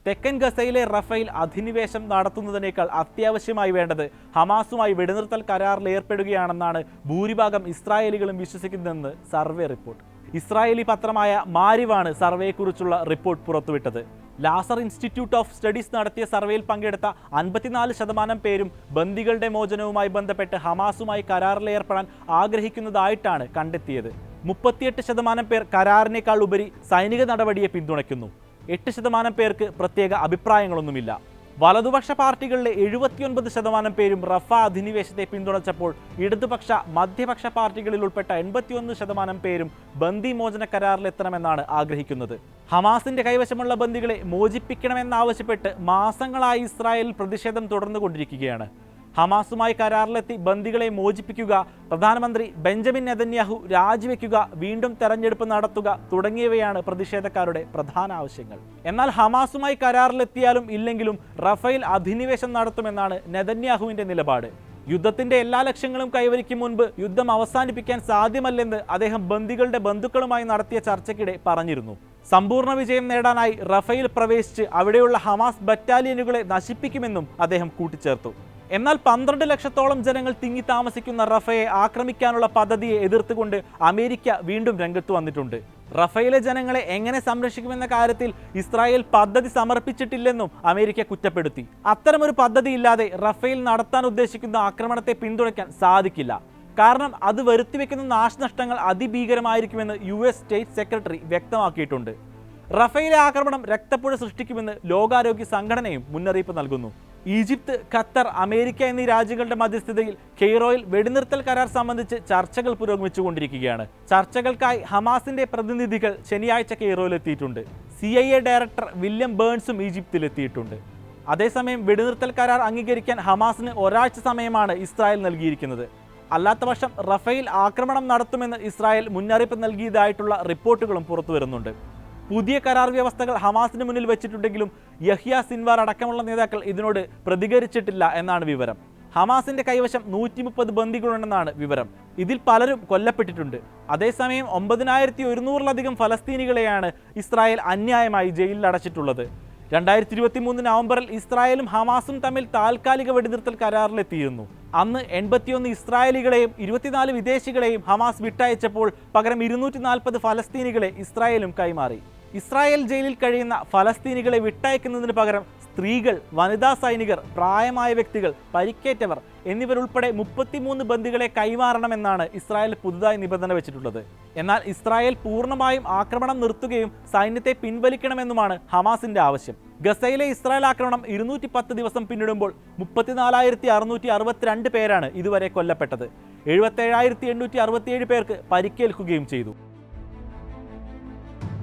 തെക്കൻ ഗസയിലെ റഫേൽ അധിനിവേശം നടത്തുന്നതിനേക്കാൾ അത്യാവശ്യമായി വേണ്ടത് ഹമാസുമായി വെടിനിർത്തൽ കരാറിൽ ഏർപ്പെടുകയാണെന്നാണ് ഭൂരിഭാഗം ഇസ്രായേലികളും വിശ്വസിക്കുന്നതെന്ന് സർവേ റിപ്പോർട്ട്. ഇസ്രായേലി പത്രമായ മാരിവാണ് സർവേയെക്കുറിച്ചുള്ള റിപ്പോർട്ട് പുറത്തുവിട്ടത്. ലാസർ ഇൻസ്റ്റിറ്റ്യൂട്ട് ഓഫ് സ്റ്റഡീസ് നടത്തിയ സർവേയിൽ പങ്കെടുത്ത 54% പേരും ബന്ദികളുടെ മോചനവുമായി ബന്ധപ്പെട്ട് ഹമാസുമായി കരാറിൽ ഏർപ്പെടാൻ ആഗ്രഹിക്കുന്നതായിട്ടാണ് കണ്ടെത്തിയത്. 38% പേർ കരാറിനേക്കാൾ ഉപരി സൈനിക നടപടിയെ പിന്തുണയ്ക്കുന്നു. 8% പേർക്ക് പ്രത്യേക അഭിപ്രായങ്ങളൊന്നുമില്ല. വലതുപക്ഷ പാർട്ടികളിലെ 79% പേരും റഫ അധിനിവേശത്തെ പിന്തുണച്ചപ്പോൾ ഇടതുപക്ഷ മധ്യപക്ഷ പാർട്ടികളിൽ ഉൾപ്പെട്ട 81% പേരും ബന്ദി മോചന കരാറിലെത്തണമെന്നാണ് ആഗ്രഹിക്കുന്നത്. ഹമാസിന്റെ കൈവശമുള്ള ബന്ദികളെ മോചിപ്പിക്കണമെന്നാവശ്യപ്പെട്ട് മാസങ്ങളായി ഇസ്രായേൽ പ്രതിഷേധം തുടർന്നുകൊണ്ടിരിക്കുകയാണ്. ഹമാസുമായി കരാറിലെത്തി ബന്ദികളെ മോചിപ്പിക്കുക, പ്രധാനമന്ത്രി ബെഞ്ചമിൻ നെതന്യാഹു രാജിവെക്കുക, വീണ്ടും തെരഞ്ഞെടുപ്പ് നടത്തുക തുടങ്ങിയവയാണ് പ്രതിഷേധക്കാരുടെ പ്രധാന ആവശ്യങ്ങൾ. എന്നാൽ ഹമാസുമായി കരാറിലെത്തിയാലും ഇല്ലെങ്കിലും റഫേൽ അധിനിവേശം നടത്തുമെന്നാണ് നെതന്യാഹുവിന്റെ നിലപാട്. യുദ്ധത്തിന്റെ എല്ലാ ലക്ഷ്യങ്ങളും കൈവരിക്കും മുൻപ് യുദ്ധം അവസാനിപ്പിക്കാൻ സാധ്യമല്ലെന്ന് അദ്ദേഹം ബന്ദികളുടെ ബന്ധുക്കളുമായി നടത്തിയ ചർച്ചയ്ക്കിടെ പറഞ്ഞിരുന്നു. സമ്പൂർണ്ണ വിജയം നേടാനായി റഫേൽ പ്രവേശിച്ച് അവിടെയുള്ള ഹമാസ് ബറ്റാലിയനുകളെ നശിപ്പിക്കുമെന്നും അദ്ദേഹം കൂട്ടിച്ചേർത്തു. എന്നാൽ 12 ലക്ഷത്തോളം ജനങ്ങൾ തിങ്ങി താമസിക്കുന്ന റഫയെ ആക്രമിക്കാനുള്ള പദ്ധതിയെ എതിർത്തുകൊണ്ട് അമേരിക്ക വീണ്ടും രംഗത്ത് വന്നിട്ടുണ്ട്. റഫയിലെ ജനങ്ങളെ എങ്ങനെ സംരക്ഷിക്കുമെന്ന കാര്യത്തിൽ ഇസ്രായേൽ പദ്ധതി സമർപ്പിച്ചിട്ടില്ലെന്നും അമേരിക്ക കുറ്റപ്പെടുത്തി. അത്തരമൊരു പദ്ധതിയില്ലാതെ റഫേൽ നടത്താൻ ഉദ്ദേശിക്കുന്ന ആക്രമണത്തെ പിന്തുണയ്ക്കാൻ സാധിക്കില്ല. കാരണം അത് വരുത്തിവെക്കുന്ന നാശനഷ്ടങ്ങൾ അതിഭീകരമായിരിക്കുമെന്ന് US സ്റ്റേറ്റ് സെക്രട്ടറി വ്യക്തമാക്കിയിട്ടുണ്ട്. റഫേലെ ആക്രമണം രക്തപ്പുഴ സൃഷ്ടിക്കുമെന്ന് ലോകാരോഗ്യ സംഘടനയും മുന്നറിയിപ്പ് നൽകുന്നു. ഈജിപ്ത്, ഖത്തർ, അമേരിക്ക എന്നീ രാജ്യങ്ങളുടെ മധ്യസ്ഥതയിൽ കെയ്റോയിൽ വെടിനിർത്തൽ കരാർ സംബന്ധിച്ച് ചർച്ചകൾ പുരോഗമിച്ചുകൊണ്ടിരിക്കുകയാണ്. ചർച്ചകൾക്കായി ഹമാസിന്റെ പ്രതിനിധികൾ ശനിയാഴ്ച കെയ്റോയിലെത്തിയിട്ടുണ്ട്. CIA ഡയറക്ടർ വില്യം ബേൺസും ഈജിപ്തിലെത്തിയിട്ടുണ്ട്. അതേസമയം വെടിനിർത്തൽ കരാർ അംഗീകരിക്കാൻ ഹമാസിന് ഒരാഴ്ച സമയമാണ് ഇസ്രായേൽ നൽകിയിരിക്കുന്നത്. അല്ലാത്തപക്ഷം റഫേൽ ആക്രമണം നടത്തുമെന്ന് ഇസ്രായേൽ മുന്നറിയിപ്പ് നൽകിയതായിട്ടുള്ള റിപ്പോർട്ടുകളും പുറത്തുവരുന്നുണ്ട്. പുതിയ കരാർ വ്യവസ്ഥകൾ ഹമാസിന് മുന്നിൽ വെച്ചിട്ടുണ്ടെങ്കിലും യഹ്യ സിൻവാർ അടക്കമുള്ള നേതാക്കൾ ഇതിനോട് പ്രതികരിച്ചിട്ടില്ല എന്നാണ് വിവരം. ഹമാസിന്റെ കൈവശം 130 ബന്ദികളുണ്ടെന്നാണ് വിവരം. ഇതിൽ പലരും കൊല്ലപ്പെട്ടിട്ടുണ്ട്. അതേസമയം 9100-ലധികം ഫലസ്തീനികളെയാണ് ഇസ്രായേൽ അന്യായമായി ജയിലിൽ അടച്ചിട്ടുള്ളത്. 2023 നവംബറിൽ ഇസ്രായേലും ഹമാസും തമ്മിൽ താൽക്കാലിക വെടിനിർത്തൽ കരാറിലെത്തിയിരുന്നു. അന്ന് 81 ഇസ്രായേലികളെയും 24 വിദേശികളെയും ഹമാസ് വിട്ടയച്ചപ്പോൾ പകരം 240 ഫലസ്തീനികളെ ഇസ്രായേലും കൈമാറി. ഇസ്രായേൽ ജയിലിൽ കഴിയുന്ന ഫലസ്തീനികളെ വിട്ടയക്കുന്നതിന് പകരം സ്ത്രീകൾ, വനിതാ സൈനികർ, പ്രായമായ വ്യക്തികൾ, പരിക്കേറ്റവർ എന്നിവരുൾപ്പെടെ 33 ബന്ദികളെ കൈമാറണമെന്നാണ് ഇസ്രായേൽ പുതുതായി നിബന്ധന വെച്ചിട്ടുള്ളത്. എന്നാൽ ഇസ്രായേൽ പൂർണ്ണമായും ആക്രമണം നിർത്തുകയും സൈന്യത്തെ പിൻവലിക്കണമെന്നുമാണ് ഹമാസിന്റെ ആവശ്യം. ഗസയിലെ ഇസ്രായേൽ ആക്രമണം 210 ദിവസം പിന്നിടുമ്പോൾ 34,662 പേരാണ് ഇതുവരെ കൊല്ലപ്പെട്ടത്. 77,867 പേർക്ക് പരിക്കേൽക്കുകയും ചെയ്തു.